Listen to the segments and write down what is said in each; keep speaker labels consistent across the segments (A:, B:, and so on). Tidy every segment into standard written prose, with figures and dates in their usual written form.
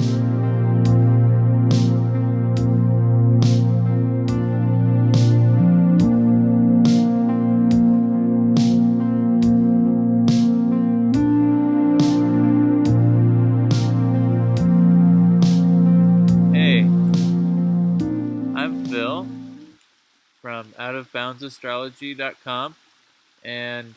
A: Hey, I'm Phil from outofboundsastrology.com, and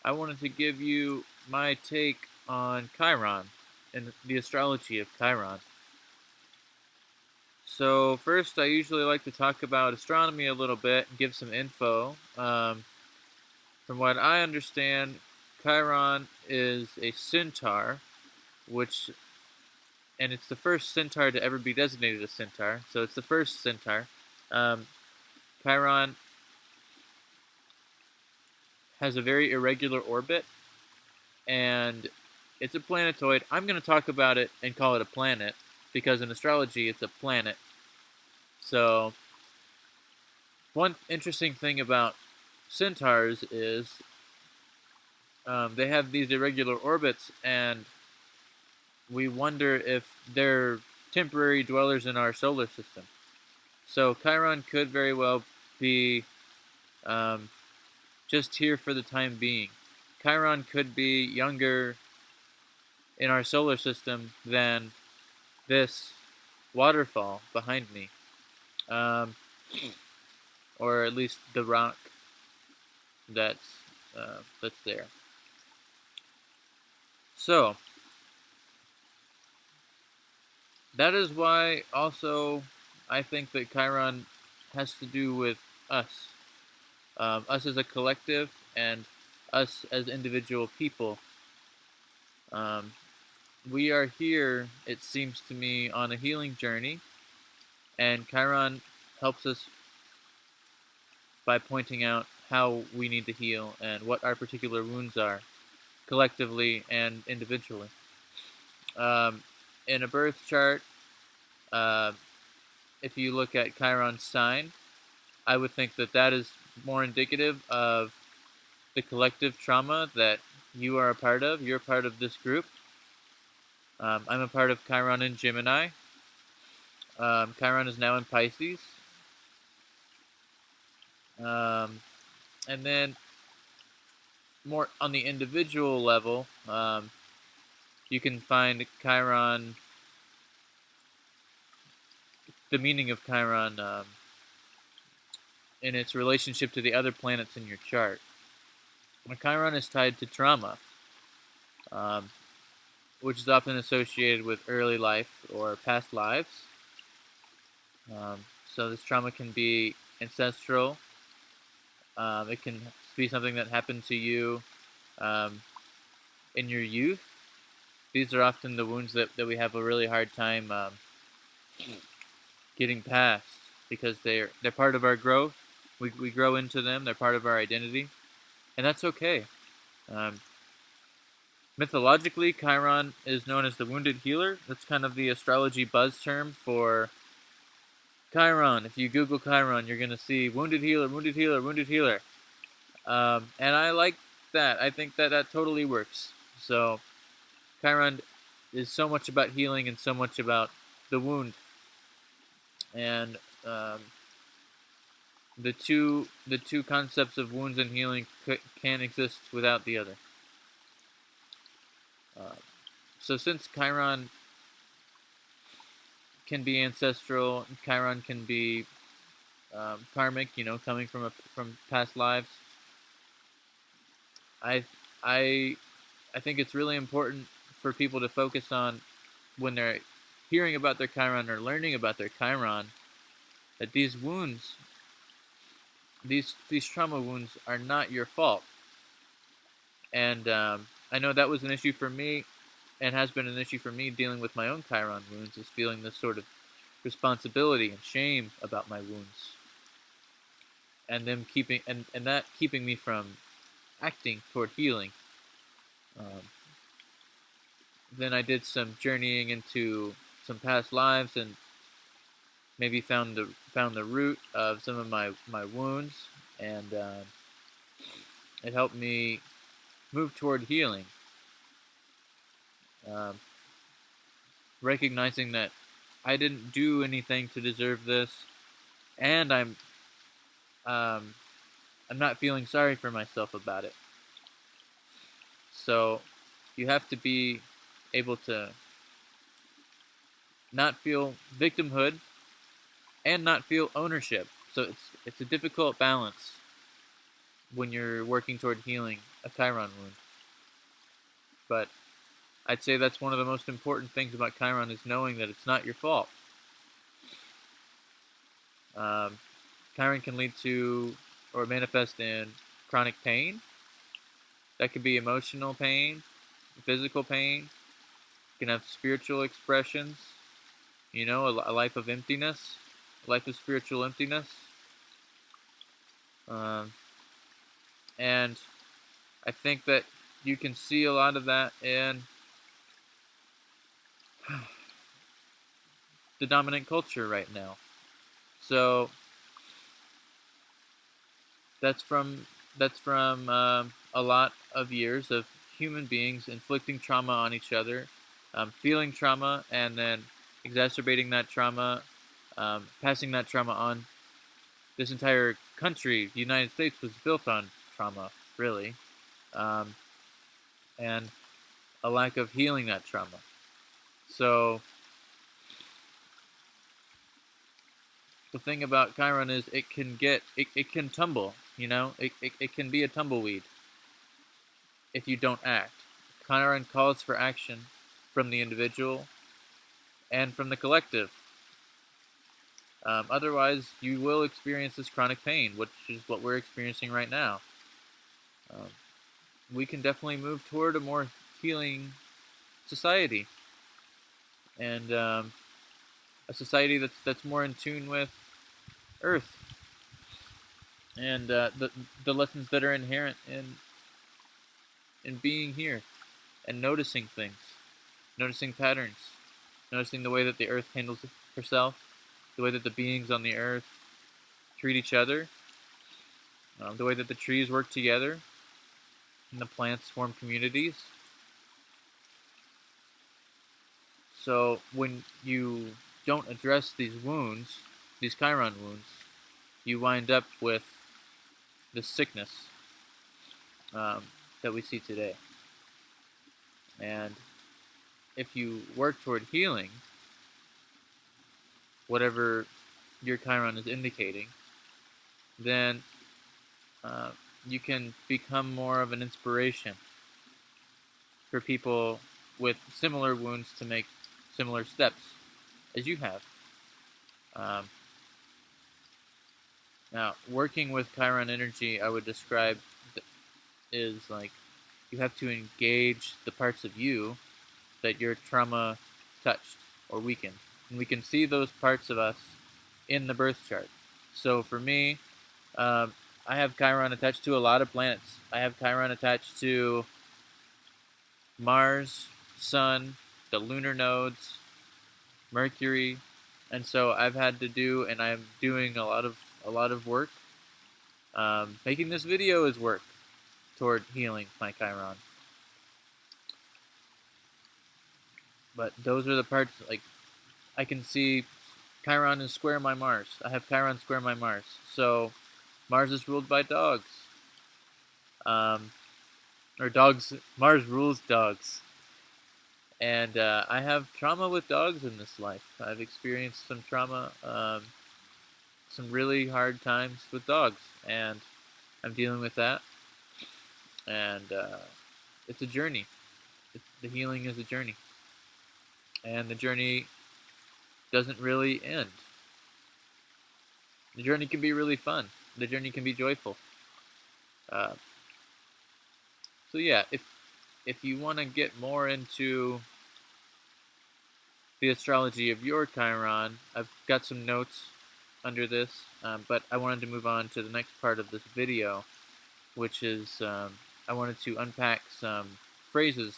A: I wanted to give you my take on Chiron and the astrology of Chiron. So, first, I usually like to talk about astronomy a little bit and give some info. From what I understand, Chiron is a centaur, which, and it's the first centaur to ever be designated a centaur, so it's the first centaur. Um, Chiron has a very irregular orbit, and it's a planetoid. I'm going to talk about it and call it a planet because in astrology it's a planet. So, one interesting thing about centaurs is they have these irregular orbits, and we wonder if they're temporary dwellers in our solar system. So, Chiron could very well be um, just here for the time being. Chiron could be younger in our solar system than this waterfall behind me, um, or at least the rock that's there. So that is why also I think that Chiron has to do with us, us as a collective and us as individual people. Um, we are here, it seems to me, on a healing journey, and Chiron helps us by pointing out how we need to heal and what our particular wounds are, collectively and individually. Um, in a birth chart, uh, if you look at Chiron's sign, I would think that that is more indicative of the collective trauma that you are a part of. You're a part of this group. I'm a part of Chiron in Gemini. Chiron is now in Pisces. Um, and then more on the individual level, you can find Chiron, the meaning of Chiron, in its relationship to the other planets in your chart. Chiron is tied to trauma, um, which is often associated with early life or past lives. So this trauma can be ancestral. It can be something that happened to you um, in your youth. These are often the wounds that we have a really hard time getting past because they're part of our growth. We grow into them. They're part of our identity, and that's okay. Um, Mythologically, Chiron is known as the wounded healer. That's kind of the astrology buzz term for Chiron. If you Google Chiron, you're going to see wounded healer, wounded healer, wounded healer. And I like that. I think that that totally works. So, Chiron is so much about healing and so much about the wound. And the two concepts of wounds and healing can't exist without the other. Uh, so since Chiron can be ancestral, Chiron can be karmic, coming from past lives. I I I think it's really important for people to focus on when they're hearing about their Chiron or learning about their Chiron that these wounds, these trauma wounds, are not your fault. And I know that was an issue for me, and has been an issue for me dealing with my own Chiron wounds, is feeling this sort of responsibility and shame about my wounds, and them and that keeping me from acting toward healing. Um, then I did some journeying into some past lives and maybe found the root of some of my wounds, and it helped me move toward healing. Um, recognizing that I didn't do anything to deserve this, and um, I'm not feeling sorry for myself about it. So you have to be able to not feel victimhood and not feel ownership. So it's a difficult balance when you're working toward healing a Chiron wound. But I'd say that's one of the most important things about Chiron is knowing that it's not your fault. Um, Chiron can lead to or manifest in chronic pain. That could be emotional pain, physical pain. You can have spiritual expressions. You know, a life of emptiness, a life of spiritual emptiness. Um, and I think that you can see a lot of that in the dominant culture right now. So that's from a lot of years of human beings inflicting trauma on each other, feeling trauma, and then exacerbating that trauma, passing that trauma on. This entire country, the United States, was built on trauma, really, um, and a lack of healing that trauma. So the thing about Chiron is it can tumble, you know, it can be a tumbleweed if you don't act. Chiron calls for action from the individual and from the collective. Otherwise, you will experience this chronic pain, which is what we're experiencing right now. Um, we can definitely move toward a more healing society, and a society that's more in tune with Earth and the lessons that are inherent in being here and noticing things, noticing patterns, noticing the way that the Earth handles herself, the way that the beings on the Earth treat each other, the way that the trees work together and the plants form communities. So when you don't address these wounds, these Chiron wounds, you wind up with the sickness um, that we see today. And if you work toward healing, whatever your Chiron is indicating, then uh, you can become more of an inspiration for people with similar wounds to make similar steps as you have. Um, Now, working with Chiron energy, I would describe is like you have to engage the parts of you that your trauma touched or weakened. And we can see those parts of us in the birth chart. So for me, um, I have Chiron attached to a lot of planets. I have Chiron attached to Mars, Sun, the lunar nodes, Mercury, and so I've had to do, and I'm doing a lot of work. Making this video is work toward healing my Chiron. But those are the parts, like, I can see Chiron is square my Mars. I have Chiron square my Mars. So Mars is ruled by dogs. Um, or dogs, Mars rules dogs. And I have trauma with dogs in this life. I've experienced some trauma, some really hard times with dogs. And I'm dealing with that. And it's a journey. The healing is a journey. And the journey doesn't really end. The journey can be really fun. The journey can be joyful. Uh, so yeah, if you want to get more into the astrology of your Chiron, I've got some notes under this, but I wanted to move on to the next part of this video, which is I wanted to unpack some phrases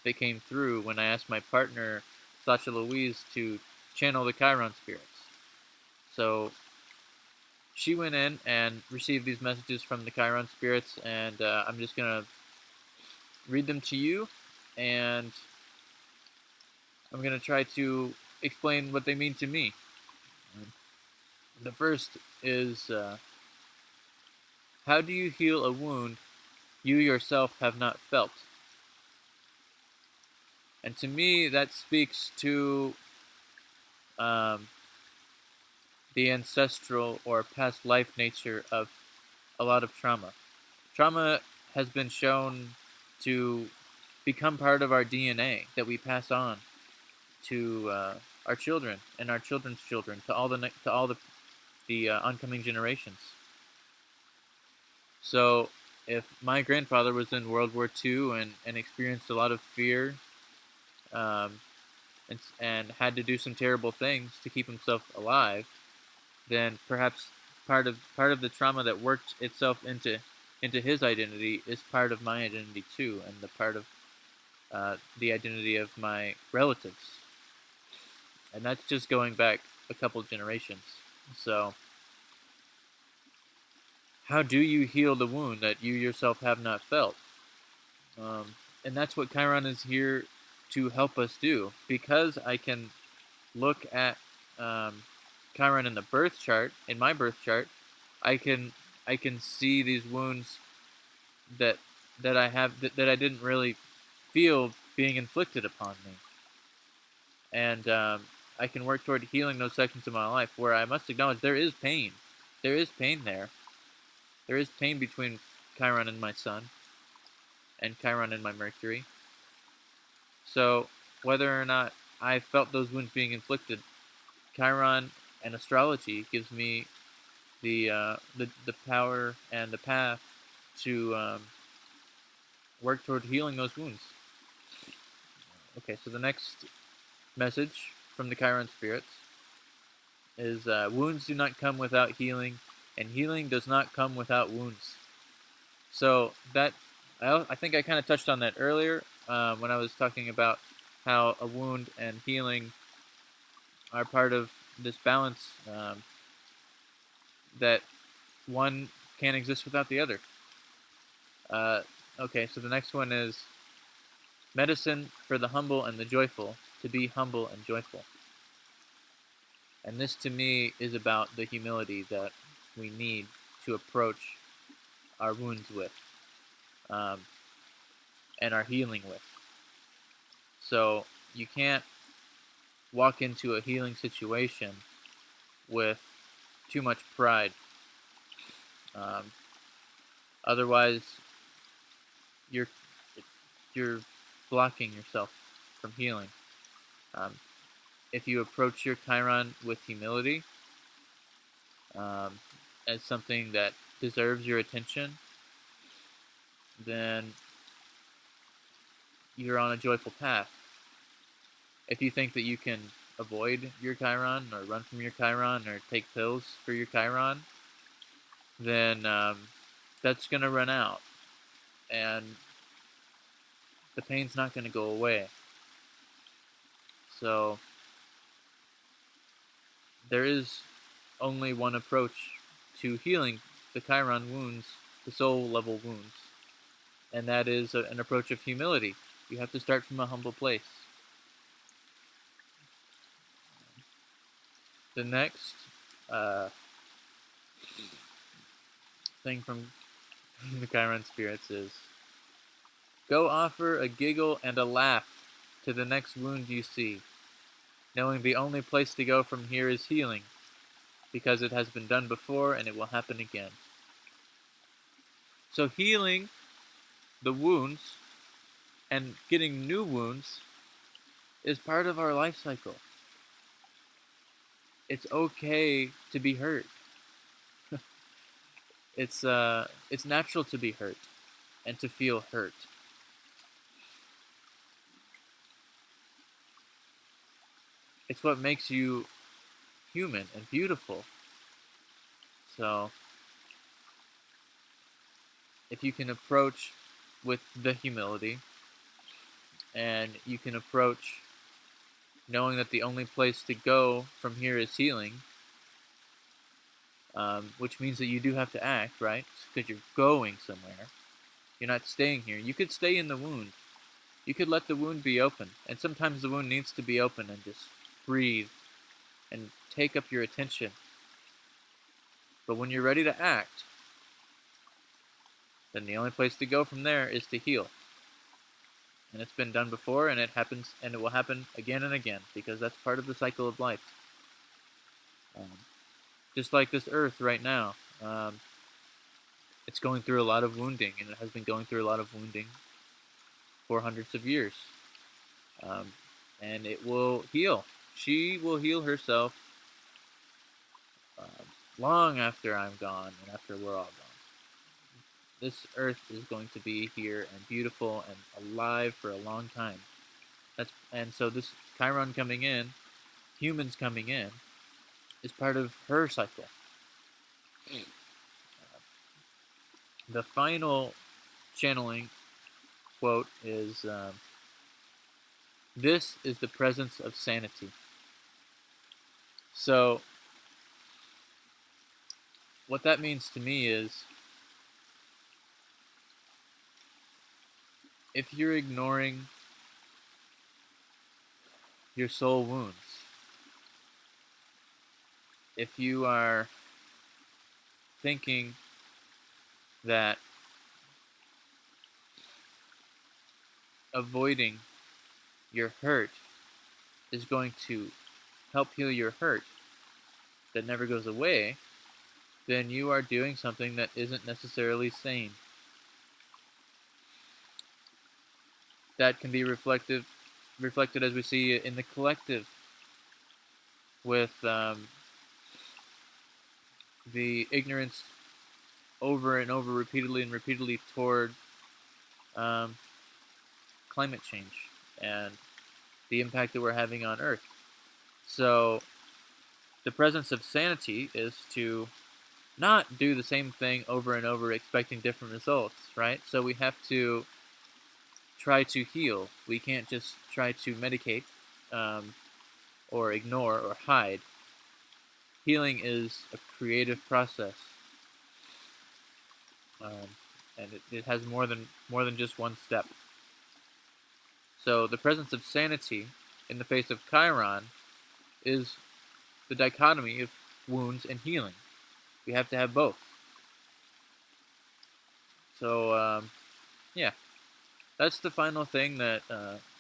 A: that came through when I asked my partner, Sacha Louise, to channel the Chiron spirits. So she went in and received these messages from the Chiron spirits, and I'm just going to read them to you, and I'm going to try to explain what they mean to me. The first is how do you heal a wound you yourself have not felt? And to me, that speaks to um, the ancestral or past life nature of a lot of trauma. Trauma has been shown to become part of our DNA that we pass on to our children and our children's children, to all the oncoming generations. So, if my grandfather was in World War II and experienced a lot of fear, um, and had to do some terrible things to keep himself alive, then perhaps part of the trauma that worked itself into his identity is part of my identity too, and the part of the identity of my relatives, and that's just going back a couple generations. So, how do you heal the wound that you yourself have not felt? And that's what Chiron is here to help us do. Because I can look at um, Chiron in the birth chart, in my birth chart, I can I can see these wounds that that I didn't really feel being inflicted upon me, and I can work toward healing those sections of my life where I must acknowledge there is pain. There is pain there. There is pain between Chiron and my Sun, and Chiron and my Mercury. So whether or not I felt those wounds being inflicted, Chiron and astrology gives me the power and the path to work toward healing those wounds. Okay, so the next message from the Chiron spirits is wounds do not come without healing, and healing does not come without wounds. So that I think I kind of touched on that earlier when I was talking about how a wound and healing are part of this balance, that one can't exist without the other. Uh, okay, so the next one is medicine for the humble and the joyful, to be humble and joyful. And this to me is about the humility that we need to approach our wounds with, um, and our healing with. So you can't walk into a healing situation with too much pride. Um, Otherwise, you're you're blocking yourself from healing. Um, if you approach your Chiron with humility, um, as something that deserves your attention, then you're on a joyful path. If you think that you can avoid your Chiron or run from your Chiron or take pills for your Chiron, then that's going to run out and the pain's not going to go away. So there is only one approach to healing the Chiron wounds, the soul level wounds, and that is an approach of humility. You have to start from a humble place. The next uh, thing from the Chiron spirits is go offer a giggle and a laugh to the next wound you see, knowing the only place to go from here is healing, because it has been done before and it will happen again. So healing the wounds and getting new wounds is part of our life cycle. It's okay to be hurt. It's natural to be hurt and to feel hurt. It's what makes you human and beautiful. So if you can approach with the humility, and you can approach knowing that the only place to go from here is healing, which means that you do have to act, right? Because you're going somewhere. You're not staying here. You could stay in the wound, you could let the wound be open. And sometimes the wound needs to be open and just breathe and take up your attention. But when you're ready to act, then the only place to go from there is to heal. And it's been done before, and it happens, and it will happen again and again, because that's part of the cycle of life. Just like this earth right now, it's going through a lot of wounding, and it has been going through a lot of wounding for hundreds of years. And it will heal. She will heal herself long after I'm gone and after we're all gone. This earth is going to be here and beautiful and alive for a long time. And so this Chiron coming in, humans coming in, is part of her cycle. The final channeling quote is, "This is the presence of sanity." So what that means to me is, if you're ignoring your soul wounds, if you are thinking that avoiding your hurt is going to help heal your hurt that never goes away, then you are doing something that isn't necessarily sane. That can be reflected as we see in the collective with the ignorance over and over, repeatedly toward climate change and the impact that we're having on Earth. So the presence of sanity is to not do the same thing over and over expecting different results, right? So we have to try to heal. We can't just try to medicate or ignore or hide. Healing is a creative process, and it has more than just one step. So the presence of sanity in the face of Chiron is the dichotomy of wounds and healing. We have to have both. So yeah, that's the final thing that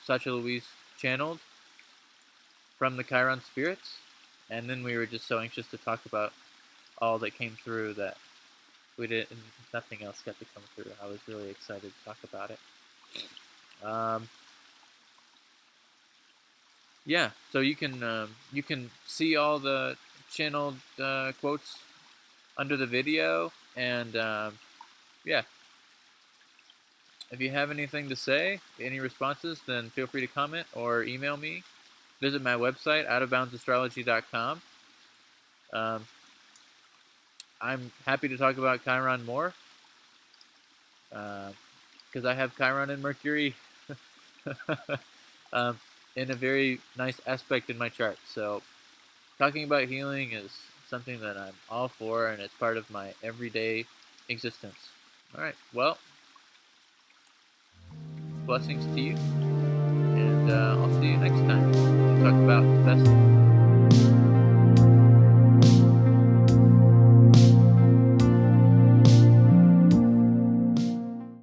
A: Sacha Louise channeled from the Chiron spirits, and then we were just so anxious to talk about all that came through that we didn't. Nothing else got to come through. I was really excited to talk about it. Yeah, so you can see all the channeled quotes under the video, and yeah, if you have anything to say, any responses, then feel free to comment or email me. Visit my website, outofboundsastrology.com. I'm happy to talk about Chiron more, because I have Chiron and Mercury in a very nice aspect in my chart. So talking about healing is something that I'm all for, and it's part of my everyday existence. All right, well, blessings to you, and I'll see you next time. We'll talk about the best